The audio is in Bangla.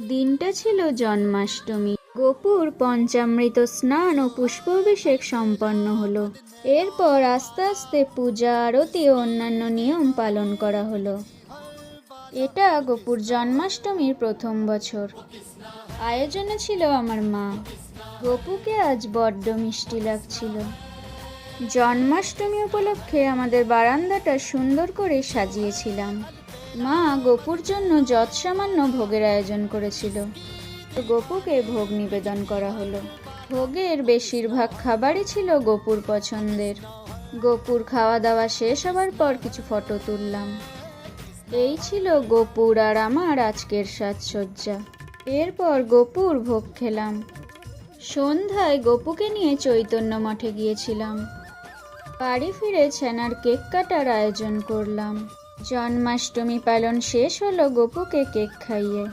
দিনটা ছিল জন্মাষ্টমী। গোপুর পঞ্চামৃত স্নান ও পুষ্পাভিষেক সম্পন্ন হলো। এরপর আস্তে আস্তে পূজা, আরতি ও অন্যান্য নিয়ম পালন করা হলো। এটা গোপুর জন্মাষ্টমীর প্রথম বছর। আয়োজনে ছিল আমার মা। গোপুকে আজ বড্ড মিষ্টি লাগছিল। জন্মাষ্টমী উপলক্ষে আমাদের বারান্দাটা সুন্দর করে সাজিয়েছিলাম। মা গোপুর জন্য যৎসামান্য ভোগের আয়োজন করেছিল। গোপুকে ভোগ নিবেদন করা হলো। ভোগের বেশিরভাগ খাবারই ছিল গোপুর পছন্দের। গোপুর খাওয়া দাওয়া শেষ হবার পর কিছু ফটো তুললাম। এই ছিল গোপুর আর আমার আজকের সাজসজ্জা। এরপর গোপুর ভোগ খেলাম। সন্ধ্যায় গোপুকে নিয়ে চৈতন্য মঠে গিয়েছিলাম। বাড়ি ফিরে ছানার কেক কাটার আয়োজন করলাম। জন্মাষ্টমী পালন শেষ হলো গোপুকে কেক খাইয়ে।